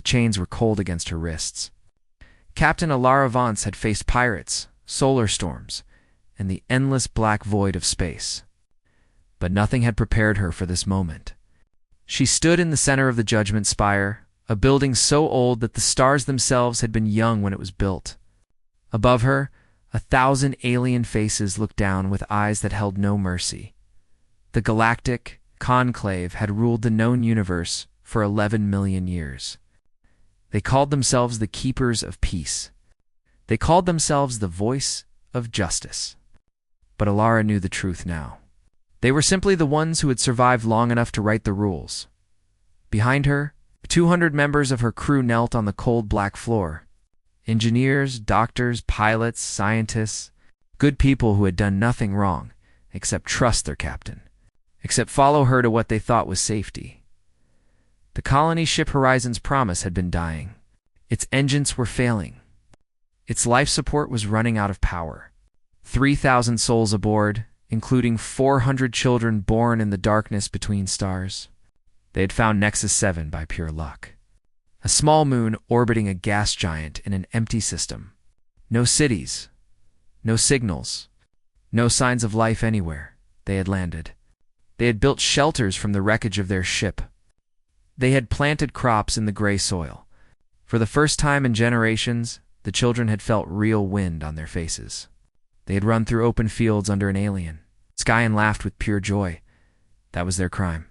chains were cold against her wrists. Captain Alara Vance had faced pirates, solar storms, and the endless black void of space. But nothing had prepared her for this moment. She stood in the center of the Judgment Spire, a building so old that the stars themselves had been young when it was built. Above her, 1,000 alien faces looked down with eyes that held no mercy. The Galactic Conclave had ruled the known universe for 11 million years. They called themselves the Keepers of Peace. They called themselves the Voice of Justice. But Alara knew the truth now. They were simply the ones who had survived long enough to write the rules. Behind her, 200 members of her crew knelt on the cold black floor. Engineers, doctors, pilots, scientists, good people who had done nothing wrong except trust their captain, except follow her to what they thought was safety. The colony ship Horizon's Promise had been dying. Its engines were failing. Its life support was running out of power. 3,000 souls aboard, including 400 children born in the darkness between stars. They had found Nexus 7 by pure luck. A small moon orbiting a gas giant in an empty system. No cities, no signals, no signs of life anywhere. They had landed. They had built shelters from the wreckage of their ship. They had planted crops in the gray soil. For the first time in generations, the children had felt real wind on their faces. They had run through open fields under an alien, sky and laughed with pure joy. That was their crime.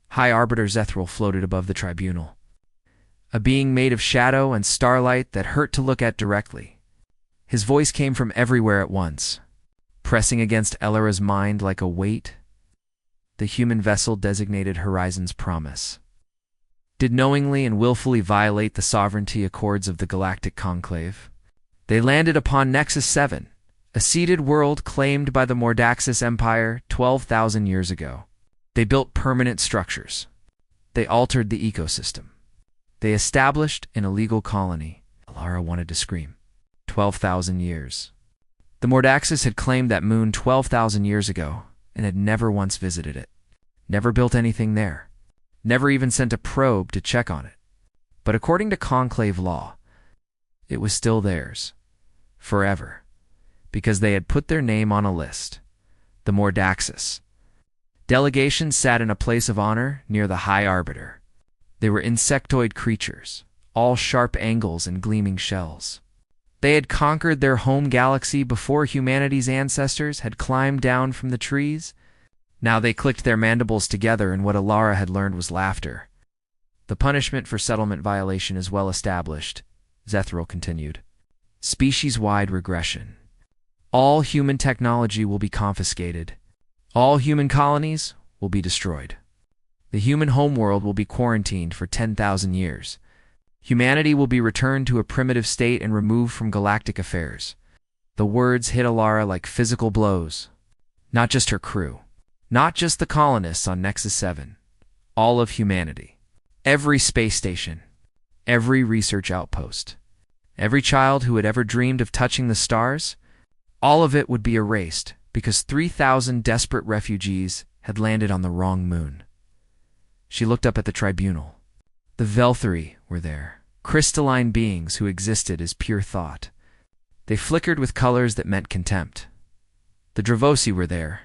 High Arbiter Zethral floated above the tribunal. A being made of shadow and starlight that hurt to look at directly. His voice came from everywhere at once, pressing against Elara's mind like a weight. The human vessel designated Horizon's Promise did knowingly and willfully violate the sovereignty accords of the Galactic Conclave. They landed upon Nexus 7, a seeded world claimed by the Mordaxis Empire 12,000 years ago. They built permanent structures. They altered the ecosystem. They established an illegal colony. Alara wanted to scream. 12,000 years. The Mordaxis had claimed that moon 12,000 years ago and had never once visited it. Never built anything there. Never even sent a probe to check on it. But according to Conclave law, it was still theirs. Forever. Because they had put their name on a list. The Mordaxis. Delegations sat in a place of honor near the High Arbiter. They were insectoid creatures, all sharp angles and gleaming shells. They had conquered their home galaxy before humanity's ancestors had climbed down from the trees. Now they clicked their mandibles together, and what Alara had learned was laughter. The punishment for settlement violation is well established, Zethral continued. Species-wide regression. All human technology will be confiscated. All human colonies will be destroyed. The human homeworld will be quarantined for 10,000 years. Humanity will be returned to a primitive state and removed from galactic affairs. The words hit Alara like physical blows. Not just her crew. Not just the colonists on Nexus 7. All of humanity. Every space station. Every research outpost. Every child who had ever dreamed of touching the stars. All of it would be erased because 3,000 desperate refugees had landed on the wrong moon. She looked up at the tribunal. The Velthari were there, crystalline beings who existed as pure thought. They flickered with colors that meant contempt. The Dravosi were there,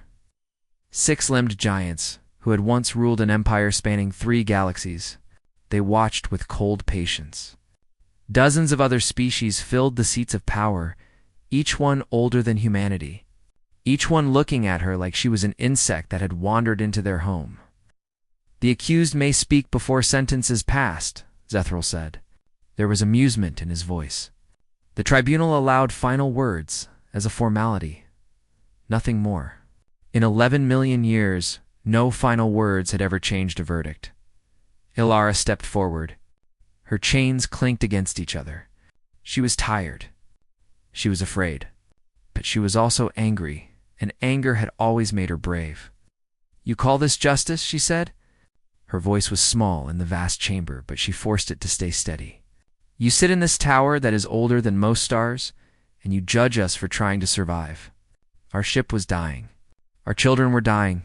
six-limbed giants who had once ruled an empire spanning 3 galaxies. They watched with cold patience. Dozens of other species filled the seats of power, each one older than humanity, each one looking at her like she was an insect that had wandered into their home. The accused may speak before sentence is passed, Zethral said. There was amusement in his voice. The tribunal allowed final words as a formality. Nothing more. In 11 million years, no final words had ever changed a verdict. Alara stepped forward. Her chains clinked against each other. She was tired. She was afraid. But she was also angry, and anger had always made her brave. You call this justice? She said. Her voice was small in the vast chamber, but she forced it to stay steady. You sit in this tower that is older than most stars, and you judge us for trying to survive. Our ship was dying. Our children were dying.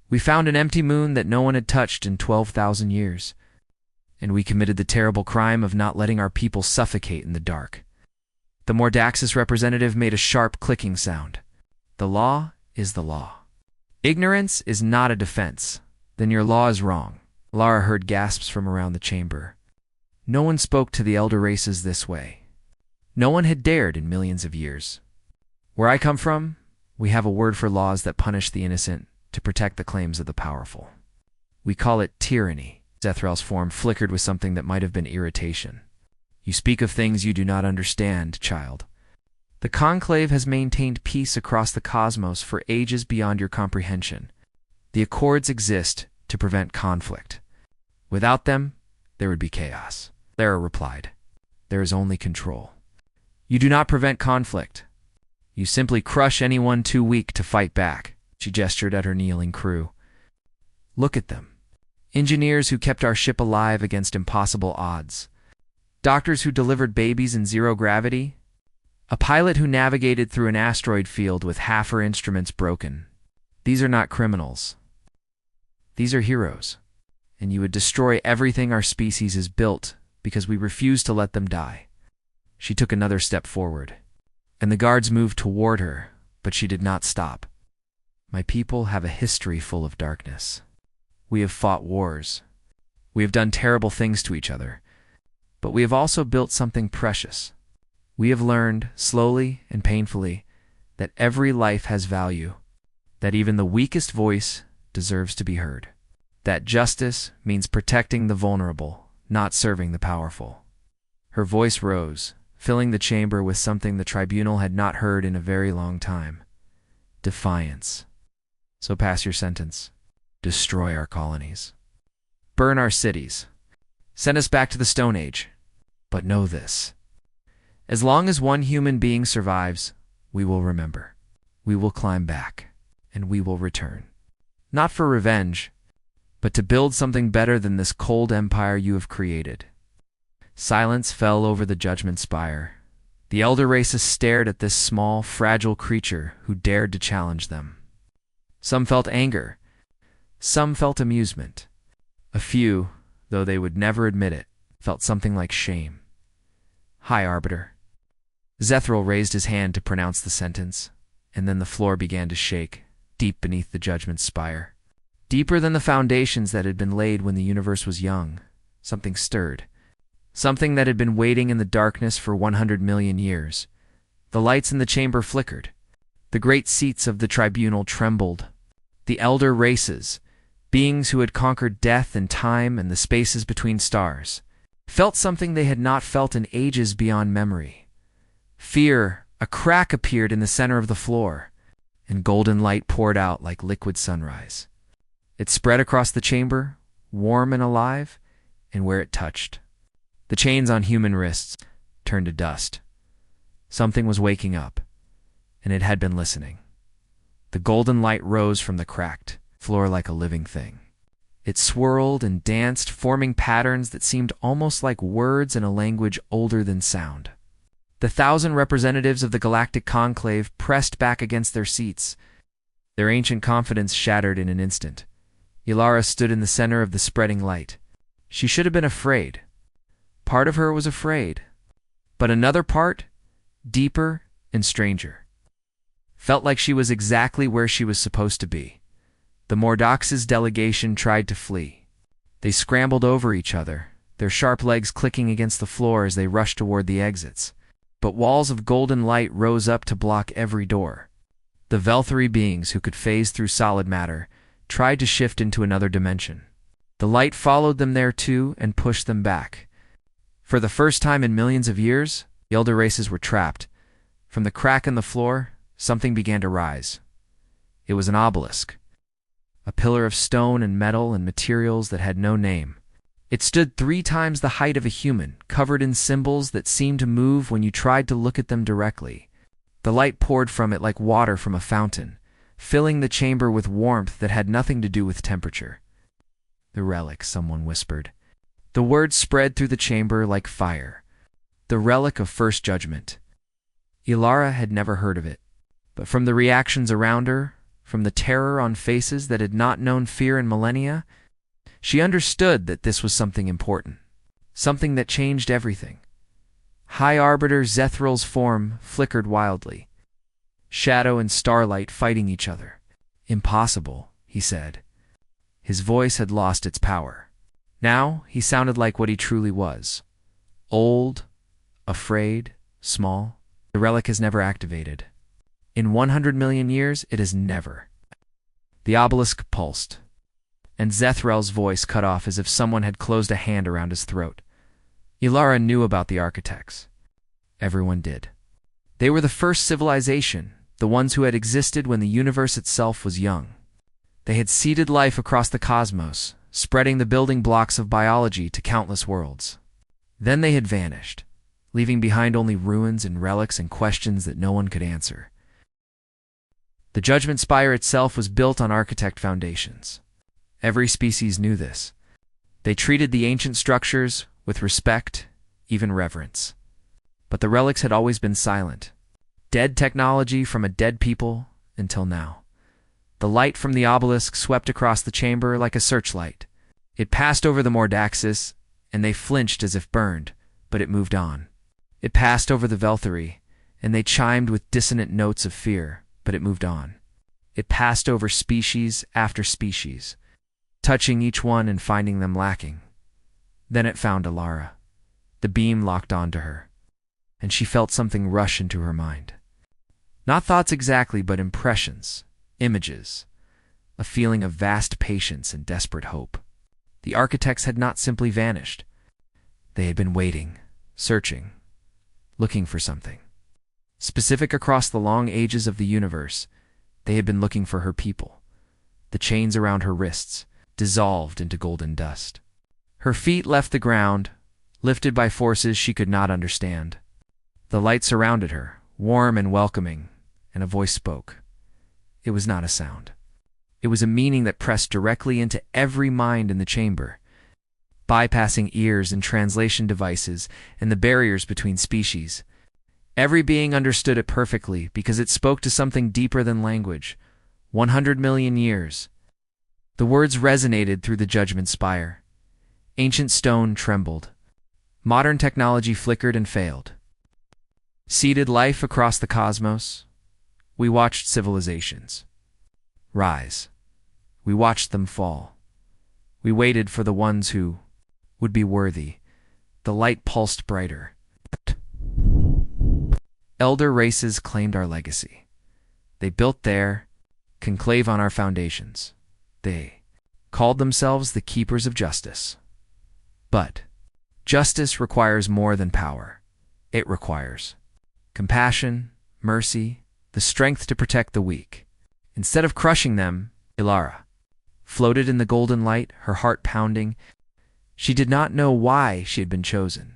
We found an empty moon that no one had touched in 12,000 years. and we committed the terrible crime of not letting our people suffocate in the dark. The Mordaxis representative made a sharp clicking sound. The law is the law. Ignorance is not a defense. Then your law is wrong. Lara heard gasps from around the chamber. No one spoke to the elder races this way. No one had dared in millions of years. Where I come from, we have a word for laws that punish the innocent to protect the claims of the powerful. We call it tyranny. Zethrel's form flickered with something that might have been irritation. You speak of things you do not understand, child. The Conclave has maintained peace across the cosmos for ages beyond your comprehension. The Accords exist to prevent conflict. Without them, there would be chaos. Lara replied. There is only control. You do not prevent conflict. You simply crush anyone too weak to fight back. She gestured at her kneeling crew. Look at them. Engineers who kept our ship alive against impossible odds. Doctors who delivered babies in zero gravity. A pilot who navigated through an asteroid field with half her instruments broken. These are not criminals. These are heroes. And you would destroy everything our species is built because we refuse to let them die. She took another step forward, and the guards moved toward her, but she did not stop. My people have a history full of darkness. We have fought wars. We have done terrible things to each other, but we have also built something precious. We have learned, slowly and painfully, that every life has value, that even the weakest voice deserves to be heard, that justice means protecting the vulnerable, not serving the powerful. Her voice rose, filling the chamber with something the tribunal had not heard in a very long time. Defiance. So pass your sentence. Destroy our colonies. Burn our cities. Send us back to the Stone Age. But know this. As long as one human being survives, we will remember. We will climb back, and we will return. Not for revenge, but to build something better than this cold empire you have created. Silence fell over the Judgment Spire. The elder races stared at this small, fragile creature who dared to challenge them. Some felt anger. Some felt amusement. A few, though they would never admit it, felt something like shame. High Arbiter. Zethrel raised his hand to pronounce the sentence, and then the floor began to shake, deep beneath the Judgment Spire. Deeper than the foundations that had been laid when the universe was young, something stirred. Something that had been waiting in the darkness for 100 million years. The lights in the chamber flickered. The great seats of the tribunal trembled. The elder races, beings who had conquered death and time and the spaces between stars, felt something they had not felt in ages beyond memory. Fear. A crack appeared in the center of the floor, and golden light poured out like liquid sunrise. It spread across the chamber, warm and alive, and where it touched, the chains on human wrists turned to dust. Something was waking up, and it had been listening. The golden light rose from the cracked floor like a living thing. It swirled and danced, forming patterns that seemed almost like words in a language older than sound. The 1,000 representatives of the Galactic Conclave pressed back against their seats. Their ancient confidence shattered in an instant. Ilara stood in the center of the spreading light. She should have been afraid. Part of her was afraid. But another part, deeper and stranger, felt like she was exactly where she was supposed to be. The Mordax's delegation tried to flee. They scrambled over each other, their sharp legs clicking against the floor as they rushed toward the exits. But walls of golden light rose up to block every door. The Velthari beings who could phase through solid matter tried to shift into another dimension. The light followed them there too and pushed them back. For the first time in millions of years, the elder races were trapped. From the crack in the floor, something began to rise. It was an obelisk, a pillar of stone and metal and materials that had no name. It stood 3 times the height of a human, covered in symbols that seemed to move when you tried to look at them directly. The light poured from it like water from a fountain, filling the chamber with warmth that had nothing to do with temperature. The Relic, someone whispered. The word spread through the chamber like fire. The Relic of First Judgment. Ilara had never heard of it, but from the reactions around her, from the terror on faces that had not known fear in millennia, she understood that this was something important. something that changed everything. High Arbiter Zethral's form flickered wildly, shadow and starlight fighting each other. "Impossible," he said. His voice had lost its power. Now he sounded like what he truly was. Old, afraid, small. The relic has never activated. In 100 million years, it has never. The obelisk pulsed, and Zethral's voice cut off as if someone had closed a hand around his throat. Ilara knew about the architects. Everyone did. They were the first civilization, the ones who had existed when the universe itself was young. They had seeded life across the cosmos, spreading the building blocks of biology to countless worlds. Then they had vanished, leaving behind only ruins and relics and questions that no one could answer. The Judgment Spire itself was built on architect foundations. Every species knew this. They treated the ancient structures with respect, even reverence. But the relics had always been silent. Dead technology from a dead people until now. The light from the obelisk swept across the chamber like a searchlight. It passed over the Mordaxis, and they flinched as if burned, but it moved on. It passed over the Velthari, and they chimed with dissonant notes of fear, but it moved on. It passed over species after species, touching each one and finding them lacking. Then it found Ilara. The beam locked onto her, and she felt something rush into her mind. Not thoughts exactly, but impressions, images, a feeling of vast patience and desperate hope. The architects had not simply vanished. They had been waiting, searching, looking for something. Specific across the long ages of the universe, they had been looking for her people. The chains around her wrists dissolved into golden dust. Her feet left the ground, lifted by forces she could not understand. The light surrounded her, warm and welcoming, and a voice spoke. It was not a sound. It was a meaning that pressed directly into every mind in the chamber, bypassing ears and translation devices and the barriers between species. Every being understood it perfectly because it spoke to something deeper than language. 100 million years. The words resonated through the Judgment Spire. Ancient stone trembled. Modern technology flickered and failed. Seeded life across the cosmos. We watched civilizations rise. We watched them fall. We waited for the ones who would be worthy. The light pulsed brighter. Elder races claimed our legacy. They built their conclave on our foundations. They called themselves the keepers of justice. But justice requires more than power. It requires compassion, mercy, the strength to protect the weak. Instead of crushing them, Ilara floated in the golden light, her heart pounding. She did not know why she had been chosen.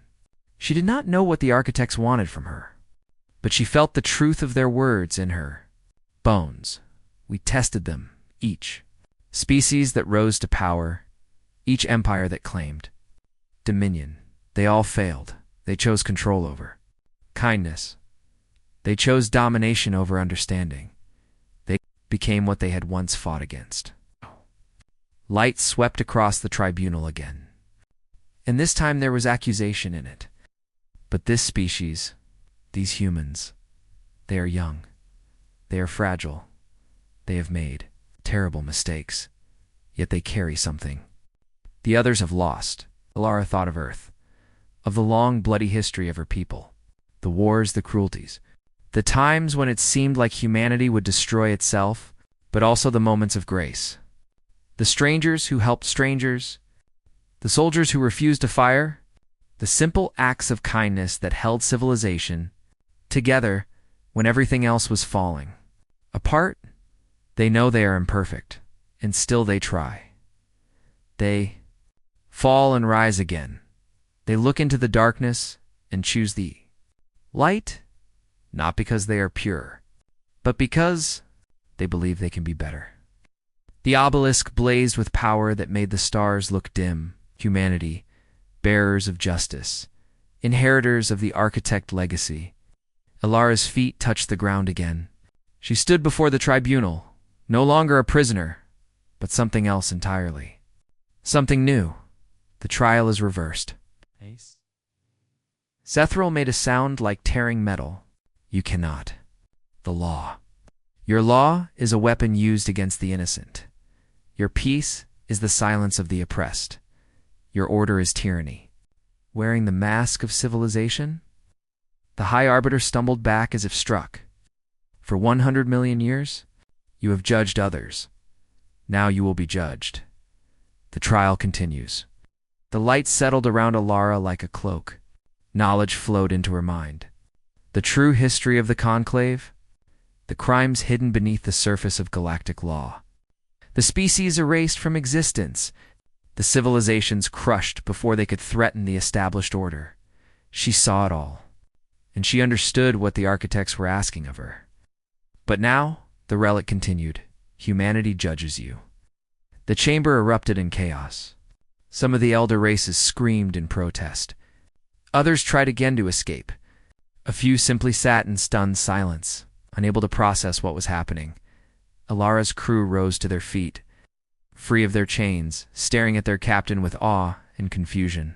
She did not know what the architects wanted from her. But she felt the truth of their words in her bones. We tested them, each. Species that rose to power, each empire that claimed dominion. They all failed. They chose control over kindness. They chose domination over understanding. They became what they had once fought against. Light swept across the tribunal again. And this time there was accusation in it. But this species, these humans, they are young. They are fragile. They have made terrible mistakes. Yet they carry something. The others have lost. Ilara thought of Earth, of the long, bloody history of her people, the wars, the cruelties, the times when it seemed like humanity would destroy itself, but also the moments of grace. The strangers who helped strangers, the soldiers who refused to fire, the simple acts of kindness that held civilization together when everything else was falling apart. They know they are imperfect, and still they try. They fall and rise again. They look into the darkness and choose the light, not because they are pure, but because they believe they can be better. The obelisk blazed with power that made the stars look dim. Humanity, bearers of justice, inheritors of the architect legacy. Ilara's feet touched the ground again. She stood before the tribunal, no longer a prisoner, but something else entirely. Something new. The trial is reversed. Zethral made a sound like tearing metal. You cannot. The law. Your law is a weapon used against the innocent. Your peace is the silence of the oppressed. Your order is tyranny. Wearing the mask of civilization? The High Arbiter stumbled back as if struck. For 100 million years, you have judged others. Now you will be judged. The trial continues. The light settled around Alara like a cloak. Knowledge flowed into her mind. The true history of the Conclave? The crimes hidden beneath the surface of galactic law. The species erased from existence. The civilizations crushed before they could threaten the established order. She saw it all, and she understood what the architects were asking of her. But now, the relic continued, humanity judges you. The chamber erupted in chaos. Some of the elder races screamed in protest. Others tried again to escape. A few simply sat in stunned silence, unable to process what was happening. Alara's crew rose to their feet, free of their chains, staring at their captain with awe and confusion.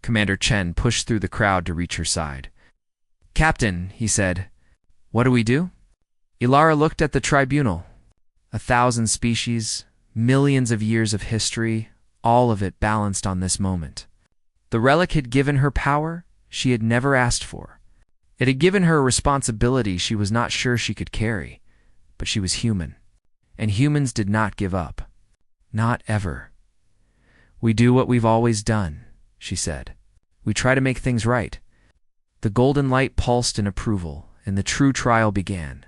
Commander Chen pushed through the crowd to reach her side. "Captain," he said, "what do we do?" Ilara looked at the tribunal. 1,000 species, millions of years of history, all of it balanced on this moment. The relic had given her power she had never asked for. It had given her a responsibility she was not sure she could carry, but she was human, and humans did not give up. Not ever. "We do what we've always done," she said. "We try to make things right." The golden light pulsed in approval, and the true trial began.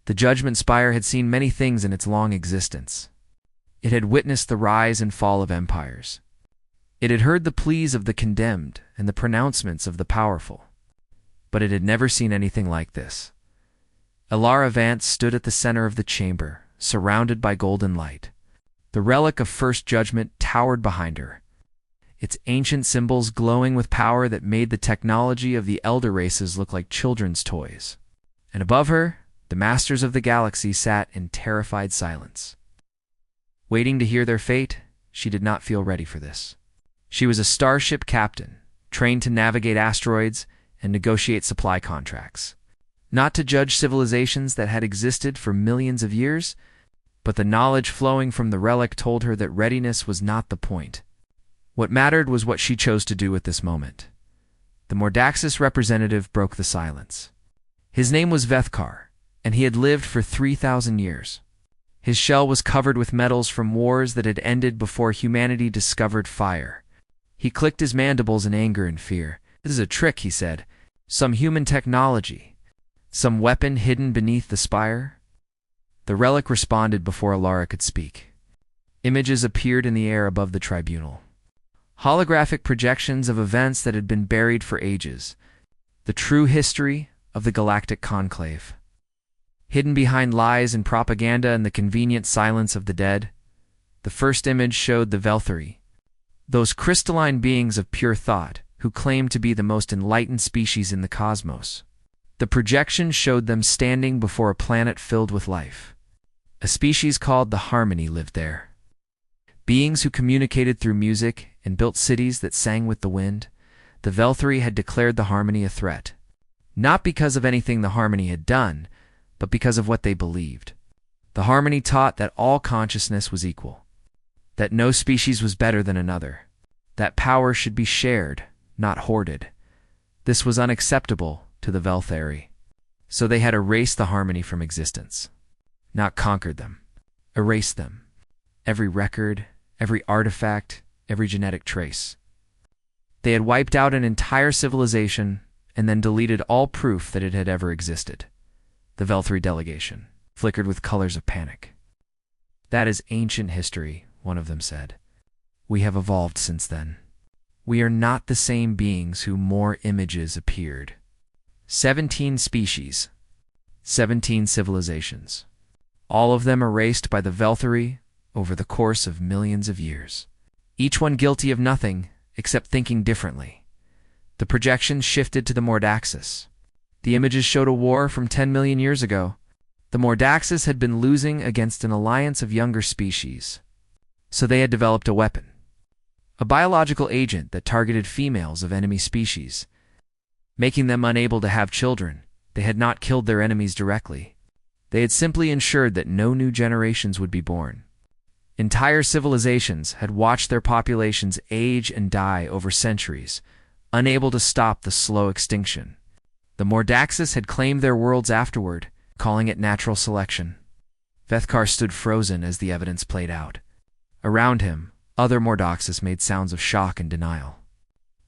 The Judgment Spire had seen many things in its long existence. It had witnessed the rise and fall of empires. It had heard the pleas of the condemned and the pronouncements of the powerful. But it had never seen anything like this. Alara Vance stood at the center of the chamber, surrounded by golden light. The relic of First Judgment towered behind her, its ancient symbols glowing with power that made the technology of the elder races look like children's toys. And above her, the masters of the galaxy sat in terrified silence. Waiting to hear their fate, she did not feel ready for this. She was a starship captain, trained to navigate asteroids and negotiate supply contracts. Not to judge civilizations that had existed for millions of years, but the knowledge flowing from the relic told her that readiness was not the point. What mattered was what she chose to do at this moment. The Mordaxis representative broke the silence. His name was Vethkar, and he had lived for 3,000 years. His shell was covered with metals from wars that had ended before humanity discovered fire. He clicked his mandibles in anger and fear. "This is a trick," he said. "Some human technology. Some weapon hidden beneath the spire?" The relic responded before Alara could speak. Images appeared in the air above the tribunal. Holographic projections of events that had been buried for ages. The true history of the Galactic Conclave. Hidden behind lies and propaganda and the convenient silence of the dead, the first image showed the Velthari, those crystalline beings of pure thought who claimed to be the most enlightened species in the cosmos. The projection showed them standing before a planet filled with life. A species called the Harmony lived there. Beings who communicated through music and built cities that sang with the wind. The Velthari had declared the Harmony a threat, not because of anything the Harmony had done, but because of what they believed. The Harmony taught that all consciousness was equal, that no species was better than another, that power should be shared, not hoarded. This was unacceptable to the Velthari, so they had erased the Harmony from existence. Not conquered them, erased them. Every record, every artifact, every genetic trace. They had wiped out an entire civilization and then deleted all proof that it had ever existed. The Velthari delegation flickered with colors of panic. "That is ancient history," one of them said. "We have evolved since then. We are not the same beings who more images appeared. 17 species, 17 civilizations, all of them erased by the Velthari over the course of millions of years. Each one guilty of nothing except thinking differently." The projections shifted to the Mordaxis. The images showed a war from 10 million years ago. The Mordaxis had been losing against an alliance of younger species, so they had developed a weapon. a biological agent that targeted females of enemy species, making them unable to have children. They had not killed their enemies directly. They had simply ensured that no new generations would be born. Entire civilizations had watched their populations age and die over centuries, unable to stop the slow extinction. The Mordaxis had claimed their worlds afterward, calling it natural selection. Vethkar stood frozen as the evidence played out. Around him, other Mordaxis made sounds of shock and denial.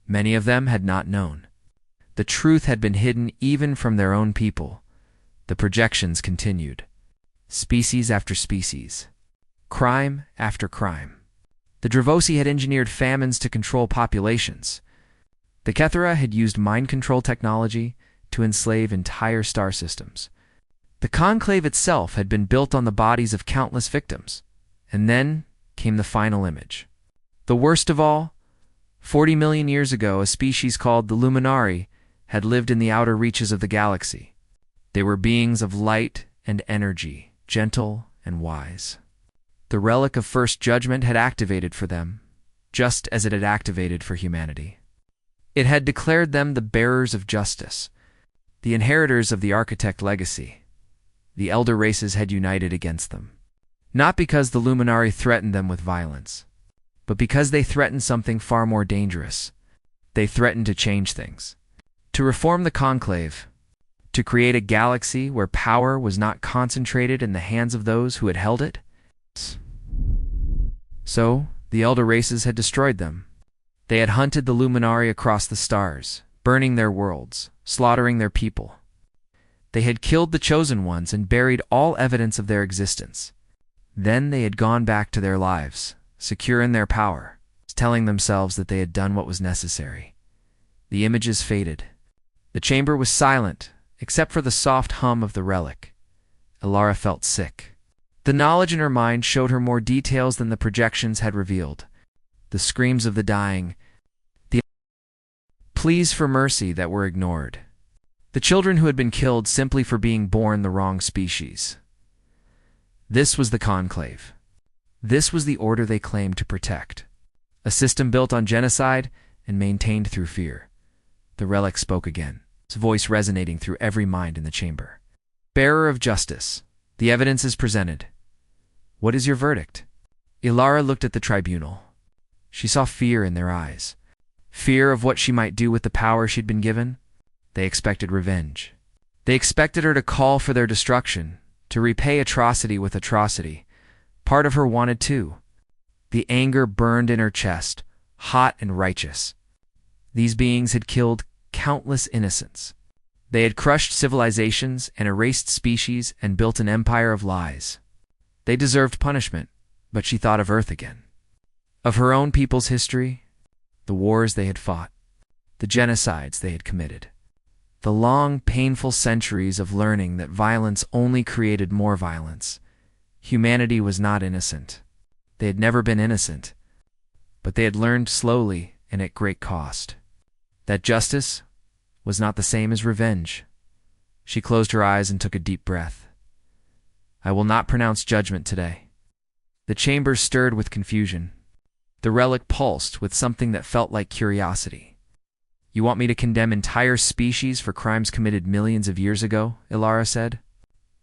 Many of them had not known. The truth had been hidden even from their own people. The projections continued. Species after species. Crime after crime. The Dravosi had engineered famines to control populations. The Kethera had used mind control technology to enslave entire star systems. The Conclave itself had been built on the bodies of countless victims. And then came the final image. The worst of all, 40 million years ago, a species called the Luminari had lived in the outer reaches of the galaxy. They were beings of light and energy, gentle and wise. The relic of First Judgment had activated for them, just as it had activated for humanity. It had declared them the bearers of justice, the inheritors of the Architect legacy. The elder races had united against them. Not because the Luminari threatened them with violence, but because they threatened something far more dangerous. They threatened to change things, to reform the Conclave, to create a galaxy where power was not concentrated in the hands of those who had held it. So, the elder races had destroyed them. They had hunted the Luminari across the stars, burning their worlds, slaughtering their people. They had killed the Chosen Ones and buried all evidence of their existence. Then they had gone back to their lives, secure in their power, telling themselves that they had done what was necessary. The images faded. The chamber was silent, except for the soft hum of the relic. Ilara felt sick. The knowledge in her mind showed her more details than the projections had revealed. The screams of the dying, the pleas for mercy that were ignored. The children who had been killed simply for being born the wrong species. This was the Conclave. This was the order they claimed to protect. A system built on genocide and maintained through fear. The relic spoke again, its voice resonating through every mind in the chamber. Bearer of justice, the evidence is presented. What is your verdict? Ilara looked at the tribunal. She saw fear in their eyes. Fear of what she might do with the power she'd been given. They expected revenge. They expected her to call for their destruction, to repay atrocity with atrocity. Part of her wanted too. The anger burned in her chest, hot and righteous. These beings had killed countless innocents. They had crushed civilizations and erased species and built an empire of lies. They deserved punishment, but she thought of Earth again. Of her own people's history, the wars they had fought, the genocides they had committed. The long, painful centuries of learning that violence only created more violence. Humanity was not innocent. They had never been innocent. But they had learned slowly and at great cost. That justice was not the same as revenge. She closed her eyes and took a deep breath. I will not pronounce judgment today. The chamber stirred with confusion. The relic pulsed with something that felt like curiosity. You want me to condemn entire species for crimes committed millions of years ago? Ilara said.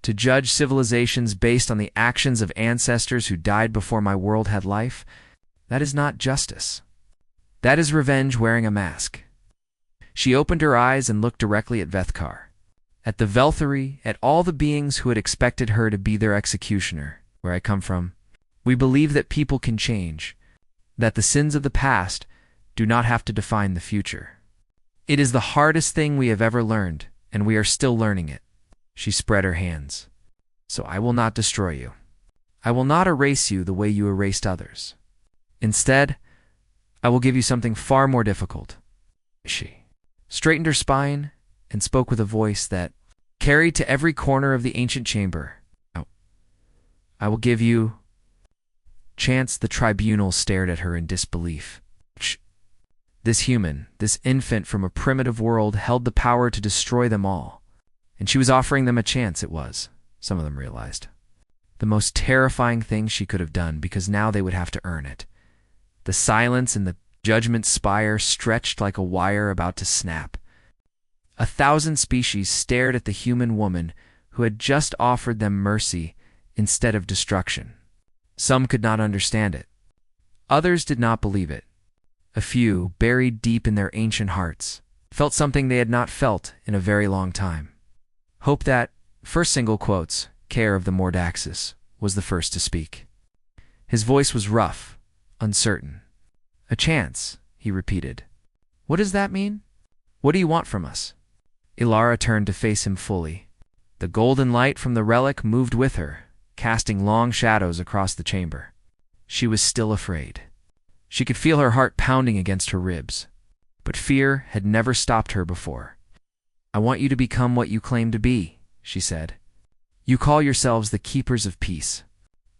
To judge civilizations based on the actions of ancestors who died before my world had life? That is not justice. That is revenge wearing a mask. She opened her eyes and looked directly at Vethkar, at the Velthari, at all the beings who had expected her to be their executioner. Where I come from, we believe that people can change, that the sins of the past do not have to define the future. It is the hardest thing we have ever learned, and we are still learning it. She spread her hands. So I will not destroy you. I will not erase you the way you erased others. Instead, I will give you something far more difficult. She straightened her spine and spoke with a voice that carried to every corner of the ancient chamber. I will give you... Chance the tribunal stared at her in disbelief. This human, this infant from a primitive world, held the power to destroy them all. And she was offering them a chance, it was, some of them realized. The most terrifying thing she could have done, because now they would have to earn it. The silence in the judgment spire stretched like a wire about to snap. 1,000 species stared at the human woman who had just offered them mercy instead of destruction. Some could not understand it. Others did not believe it. A few, buried deep in their ancient hearts, felt something they had not felt in a very long time. Hope that, first single quotes, care of the Mordaxis, was the first to speak. His voice was rough, uncertain. A chance, he repeated. What does that mean? What do you want from us? Ilara turned to face him fully. The golden light from the relic moved with her, casting long shadows across the chamber. She was still afraid. She could feel her heart pounding against her ribs. But fear had never stopped her before. I want you to become what you claim to be, she said. You call yourselves the keepers of peace,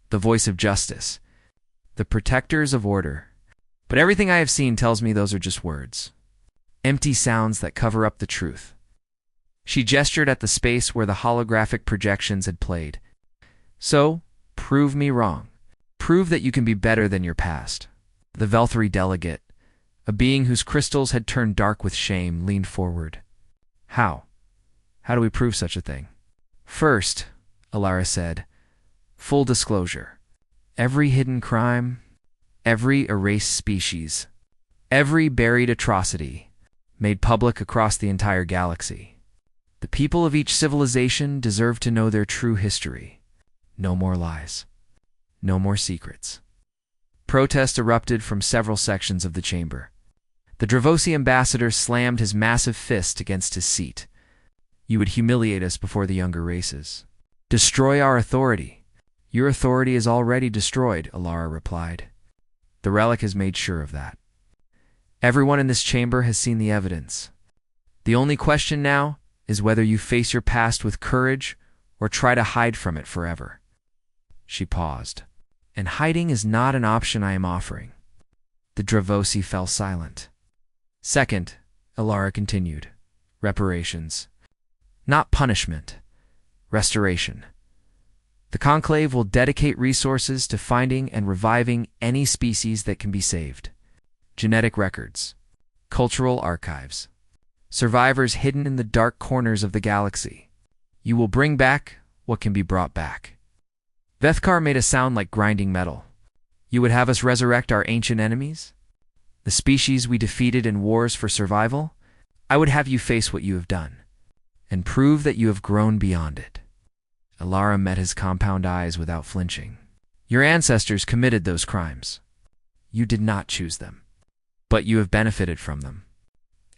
the voice of justice, the protectors of order. But everything I have seen tells me those are just words. Empty sounds that cover up the truth. She gestured at the space where the holographic projections had played. So, prove me wrong. Prove that you can be better than your past. The Velthari delegate, a being whose crystals had turned dark with shame, leaned forward. How? How do we prove such a thing? First, Ilara said, full disclosure. Every hidden crime, every erased species, every buried atrocity, made public across the entire galaxy. The people of each civilization deserve to know their true history. No more lies. No more secrets. Protest erupted from several sections of the chamber. The Dravosi ambassador slammed his massive fist against his seat. You would humiliate us before the younger races. Destroy our authority. Your authority is already destroyed, Ilara replied. The relic has made sure of that. Everyone in this chamber has seen the evidence. The only question now is whether you face your past with courage or try to hide from it forever. She paused. And hiding is not an option I am offering. The Dravosi fell silent. Second, Ilara continued, reparations. Not punishment. Restoration. The Conclave will dedicate resources to finding and reviving any species that can be saved. Genetic records. Cultural archives. Survivors hidden in the dark corners of the galaxy. You will bring back what can be brought back. Vethkar made a sound like grinding metal. You would have us resurrect our ancient enemies? The species we defeated in wars for survival? I would have you face what you have done, and prove that you have grown beyond it. Ilara met his compound eyes without flinching. Your ancestors committed those crimes. You did not choose them, but you have benefited from them.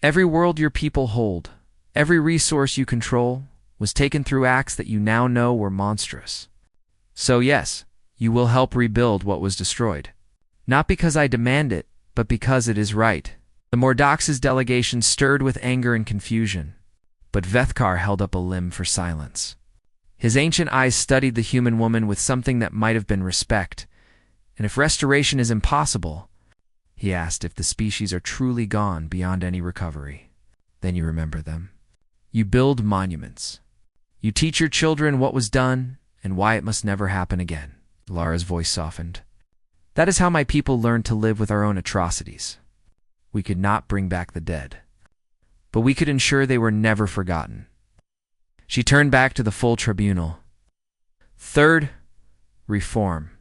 Every world your people hold, every resource you control, was taken through acts that you now know were monstrous. So yes, you will help rebuild what was destroyed. Not because I demand it, but because it is right. The Mordax's delegation stirred with anger and confusion, but Vethkar held up a limb for silence. His ancient eyes studied the human woman with something that might have been respect. And if restoration is impossible, he asked, if the species are truly gone beyond any recovery, then you remember them. You build monuments. You teach your children what was done and why it must never happen again. Ilara's voice softened. That is how my people learned to live with our own atrocities. We could not bring back the dead, but we could ensure they were never forgotten. She turned back to the full tribunal. Third, reform.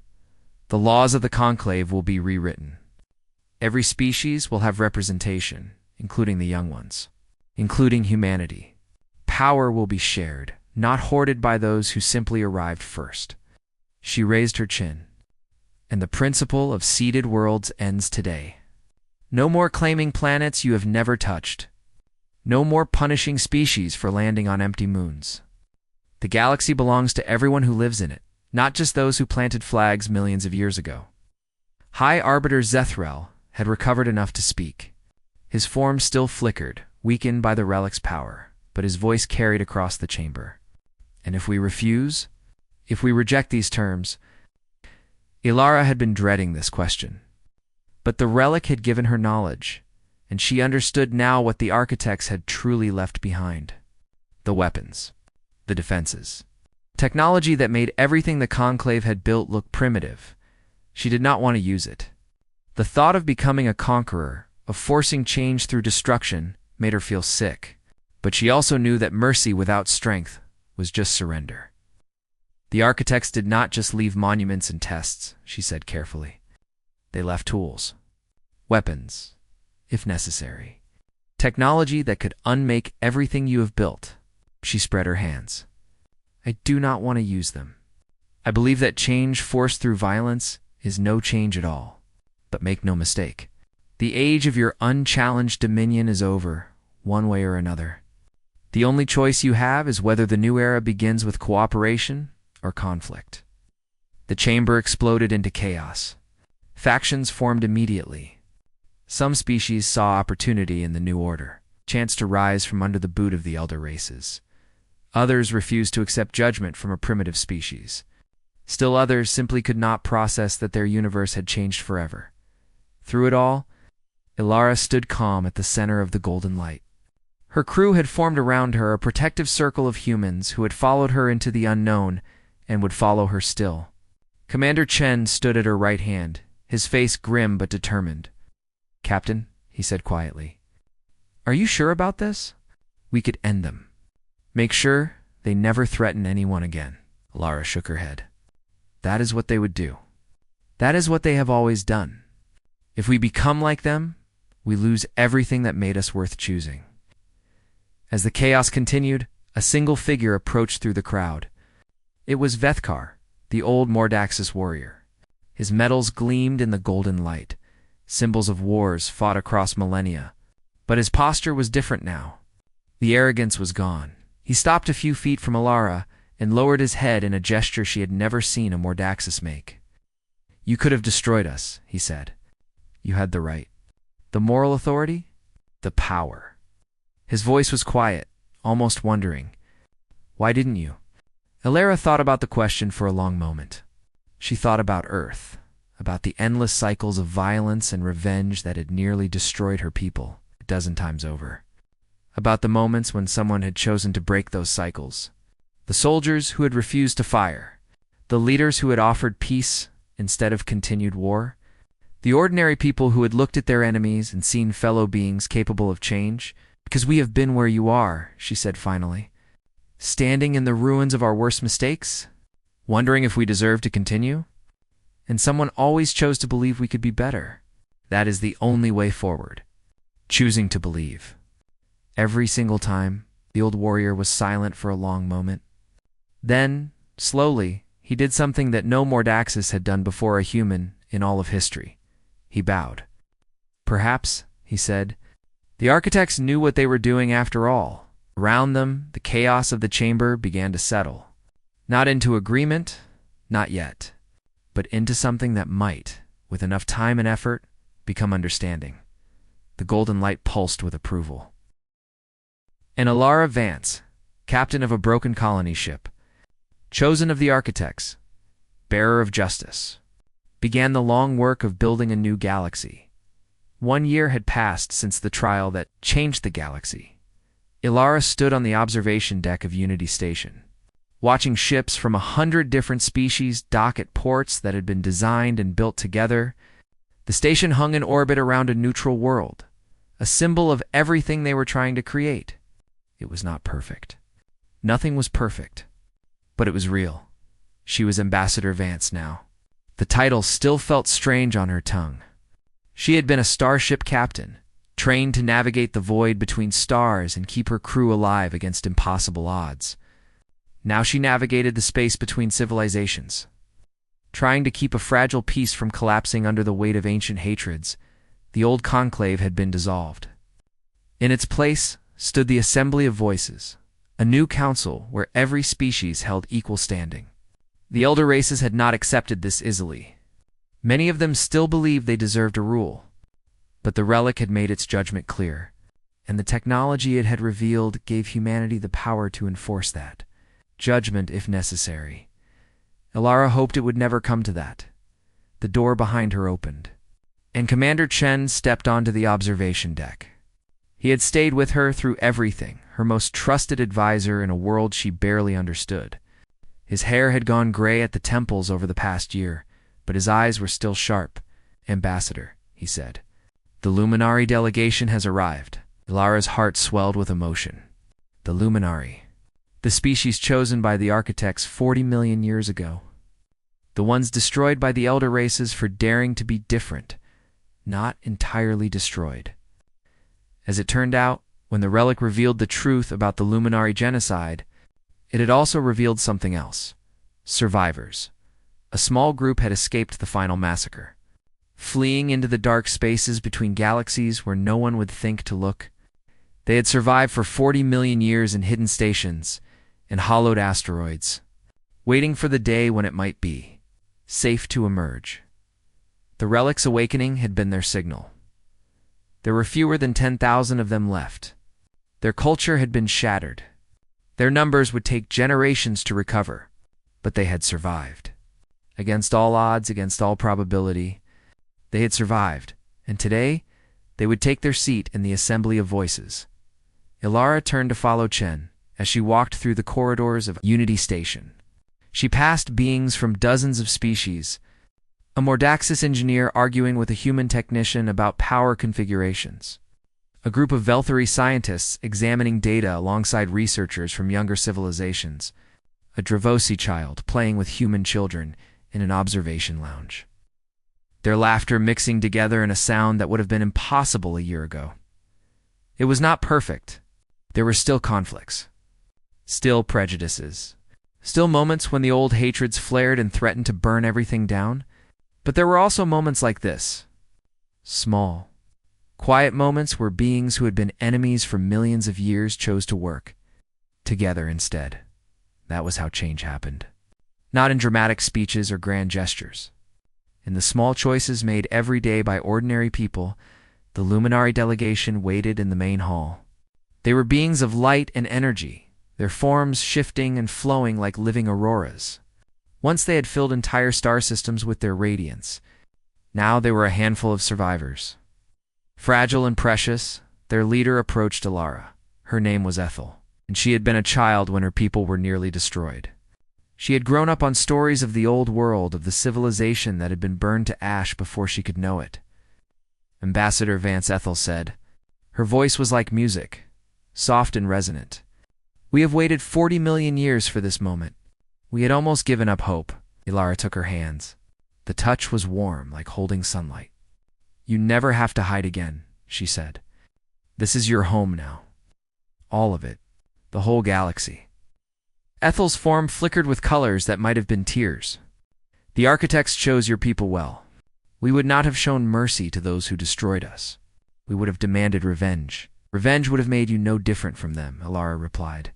The laws of the Conclave will be rewritten. Every species will have representation, including the young ones, including humanity. Power will be shared, not hoarded by those who simply arrived first. She raised her chin. And the principle of seeded worlds ends today. No more claiming planets you have never touched. No more punishing species for landing on empty moons. The galaxy belongs to everyone who lives in it, not just those who planted flags millions of years ago. High Arbiter Zethrel had recovered enough to speak. His form still flickered, weakened by the relic's power, but his voice carried across the chamber. And if we refuse, if we reject these terms, Ilara had been dreading this question. But the relic had given her knowledge, and she understood now what the architects had truly left behind. The weapons, the defenses, technology that made everything the Conclave had built look primitive. She did not want to use it. The thought of becoming a conqueror, of forcing change through destruction, made her feel sick. But she also knew that mercy without strength was just surrender. The architects did not just leave monuments and tests, she said carefully. They left tools, weapons, if necessary. Technology that could unmake everything you have built. She spread her hands. I do not want to use them. I believe that change forced through violence is no change at all. But make no mistake, the age of your unchallenged dominion is over, one way or another. The only choice you have is whether the new era begins with cooperation or conflict. The chamber exploded into chaos. Factions formed immediately. Some species saw opportunity in the new order, chance to rise from under the boot of the elder races. Others refused to accept judgment from a primitive species. Still others simply could not process that their universe had changed forever. Through it all, Ilara stood calm at the center of the golden light. Her crew had formed around her a protective circle of humans who had followed her into the unknown and would follow her still. Commander Chen stood at her right hand, his face grim but determined. Captain, he said quietly, are you sure about this? We could end them. Make sure they never threaten anyone again. Ilara shook her head. That is what they would do. That is what they have always done. If we become like them, we lose everything that made us worth choosing. As the chaos continued, a single figure approached through the crowd. It was Vethkar, the old Mordaxus warrior. His metals gleamed in the golden light, symbols of wars fought across millennia. But his posture was different now. The arrogance was gone. He stopped a few feet from Ilara and lowered his head in a gesture she had never seen a Mordaxus make. You could have destroyed us, he said. You had the right. The moral authority? The power. His voice was quiet, almost wondering. Why didn't you? Ilara thought about the question for a long moment. She thought about Earth, about the endless cycles of violence and revenge that had nearly destroyed her people a dozen times over. About the moments when someone had chosen to break those cycles. The soldiers who had refused to fire. The leaders who had offered peace instead of continued war. The ordinary people who had looked at their enemies and seen fellow beings capable of change. Because we have been where you are, she said finally. Standing in the ruins of our worst mistakes? Wondering if we deserve to continue? And someone always chose to believe we could be better. That is the only way forward. Choosing to believe. Every single time, the old warrior was silent for a long moment. Then, slowly, he did something that no Mordaxus had done before a human in all of history. He bowed. Perhaps, he said, the architects knew what they were doing after all. Around them, the chaos of the chamber began to settle. Not into agreement, not yet, but into something that might, with enough time and effort, become understanding. The golden light pulsed with approval. And Ilara Vance, captain of a broken colony ship, chosen of the architects, bearer of justice, began the long work of building a new galaxy. 1 year had passed since the trial that changed the galaxy. Ilara stood on the observation deck of Unity Station, watching ships from 100 different species dock at ports that had been designed and built together. The station hung in orbit around a neutral world, a symbol of everything they were trying to create. It was not perfect. Nothing was perfect, but it was real. She was Ambassador Vance now. The title still felt strange on her tongue. She had been a starship captain, trained to navigate the void between stars and keep her crew alive against impossible odds. Now she navigated the space between civilizations, trying to keep a fragile peace from collapsing under the weight of ancient hatreds. The old conclave had been dissolved. In its place stood the Assembly of Voices, a new council where every species held equal standing. The elder races had not accepted this easily. Many of them still believed they deserved a rule, but the Relic had made its judgment clear, and the technology it had revealed gave humanity the power to enforce that judgment if necessary. Ilara hoped it would never come to that. The door behind her opened, and Commander Chen stepped onto the observation deck. He had stayed with her through everything, her most trusted advisor in a world she barely understood. His hair had gone gray at the temples over the past year, but his eyes were still sharp. Ambassador, he said. "The Luminari delegation has arrived." Ilara's heart swelled with emotion. The Luminari. The species chosen by the architects 40 million years ago. The ones destroyed by the elder races for daring to be different, not entirely destroyed. As it turned out, when the Relic revealed the truth about the Luminari genocide, it had also revealed something else. Survivors. A small group had escaped the final massacre, fleeing into the dark spaces between galaxies where no one would think to look. They had survived for 40 million years in hidden stations and hollowed asteroids, waiting for the day when it might be safe to emerge. The Relic's awakening had been their signal. There were fewer than 10,000 of them left. Their culture had been shattered. Their numbers would take generations to recover, but they had survived. Against all odds, against all probability, they had survived, and today they would take their seat in the assembly of voices. Ilara turned to follow Chen as she walked through the corridors of Unity Station. She passed beings from dozens of species, a Mordaxis engineer arguing with a human technician about power configurations, a group of Velthari scientists examining data alongside researchers from younger civilizations, a Dravosi child playing with human children in an observation lounge. Their laughter mixing together in a sound that would have been impossible a year ago. It was not perfect. There were still conflicts, still prejudices, still moments when the old hatreds flared and threatened to burn everything down. But there were also moments like this. Small, quiet moments where beings who had been enemies for millions of years chose to work together instead. That was how change happened. Not in dramatic speeches or grand gestures. In the small choices made every day by ordinary people, the Luminari delegation waited in the main hall. They were beings of light and energy, their forms shifting and flowing like living auroras. Once they had filled entire star systems with their radiance. Now they were a handful of survivors. Fragile and precious, their leader approached Ilara. Her name was Ethel, and she had been a child when her people were nearly destroyed. She had grown up on stories of the old world, of the civilization that had been burned to ash before she could know it. Ambassador Vance, Ethel said. Her voice was like music, soft and resonant. "We have waited 40 million years for this moment. We had almost given up hope." Ilara took her hands. The touch was warm, like holding sunlight. "You never have to hide again," she said. "This is your home now. All of it. The whole galaxy." Ethel's form flickered with colors that might have been tears. "The architects chose your people well. We would not have shown mercy to those who destroyed us. We would have demanded revenge. Revenge would have made you no different from them," Ilara replied.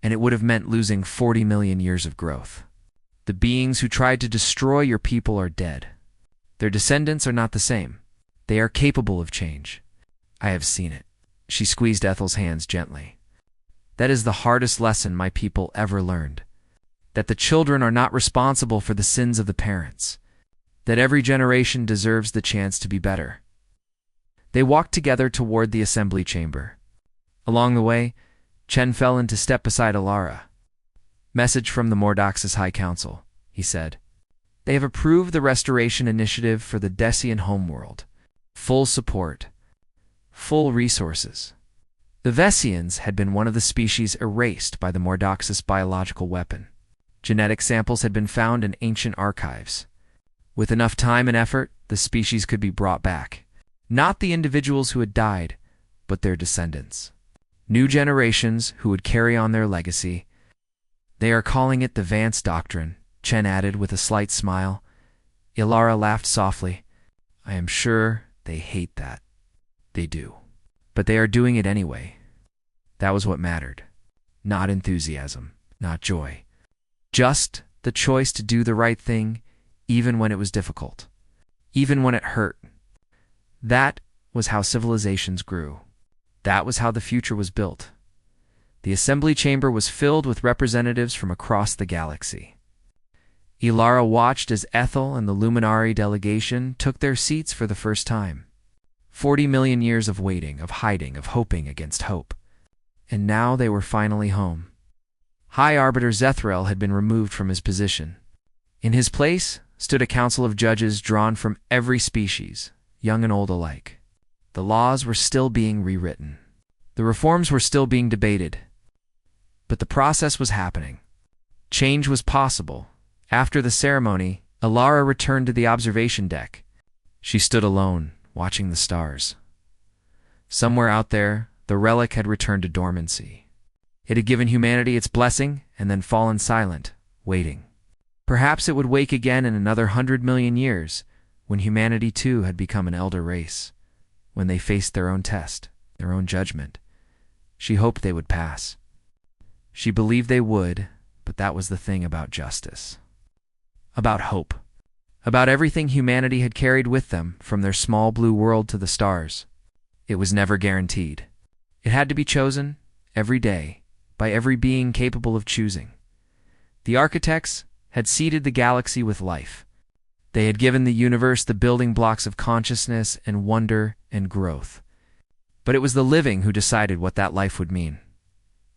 "And it would have meant losing 40 million years of growth. The beings who tried to destroy your people are dead. Their descendants are not the same. They are capable of change. I have seen it." She squeezed Ethel's hands gently. "That is the hardest lesson my people ever learned. That the children are not responsible for the sins of the parents. That every generation deserves the chance to be better." They walked together toward the assembly chamber. Along the way, Chen fell into step beside Ilara. "Message from the Mordaxis High Council," he said. "They have approved the restoration initiative for the Decian homeworld. Full support. Full resources." The Vesians had been one of the species erased by the Mordaxis biological weapon. Genetic samples had been found in ancient archives. With enough time and effort, the species could be brought back. Not the individuals who had died, but their descendants. New generations who would carry on their legacy. "They are calling it the Vance Doctrine," Chen added with a slight smile. Ilara laughed softly. "I am sure they hate that." "They do. But they are doing it anyway." That was what mattered. Not enthusiasm, not joy. Just the choice to do the right thing, even when it was difficult. Even when it hurt. That was how civilizations grew. That was how the future was built. The assembly chamber was filled with representatives from across the galaxy. Ilara watched as Ethel and the Luminari delegation took their seats for the first time. 40 million years of waiting, of hiding, of hoping against hope. And now they were finally home. High Arbiter Zethrael had been removed from his position. In his place stood a council of judges drawn from every species, young and old alike. The laws were still being rewritten. The reforms were still being debated. But the process was happening. Change was possible. After the ceremony, Alara returned to the observation deck. She stood alone, watching the stars. Somewhere out there, the Relic had returned to dormancy. It had given humanity its blessing and then fallen silent, waiting. Perhaps it would wake again in another 100 million years, when humanity too had become an elder race, when they faced their own test, their own judgment. She hoped they would pass. She believed they would, but that was the thing about justice. About hope. About everything humanity had carried with them from their small blue world to the stars. It was never guaranteed. It had to be chosen, every day, by every being capable of choosing. The architects had seeded the galaxy with life. They had given the universe the building blocks of consciousness and wonder and growth. But it was the living who decided what that life would mean.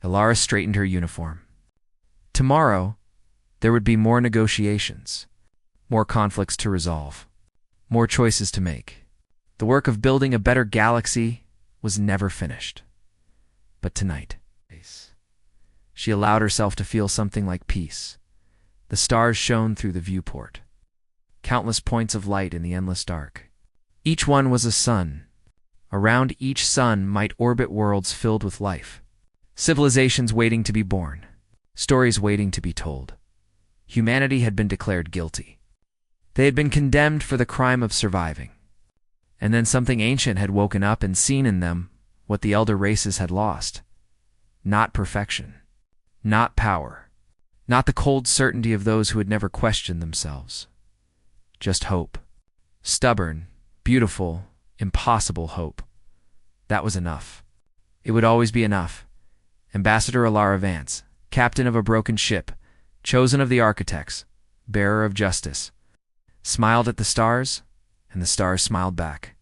Alara straightened her uniform. Tomorrow, there would be more negotiations, more conflicts to resolve, more choices to make. The work of building a better galaxy was never finished. But tonight, she allowed herself to feel something like peace. The stars shone through the viewport. Countless points of light in the endless dark. Each one was a sun. Around each sun might orbit worlds filled with life. Civilizations waiting to be born. Stories waiting to be told. Humanity had been declared guilty. They had been condemned for the crime of surviving. And then something ancient had woken up and seen in them what the elder races had lost. Not perfection. Not power. Not the cold certainty of those who had never questioned themselves. Just hope. Stubborn, beautiful, impossible hope. That was enough. It would always be enough. Ambassador Alara Vance, captain of a broken ship, chosen of the architects, bearer of justice, smiled at the stars, and the stars smiled back.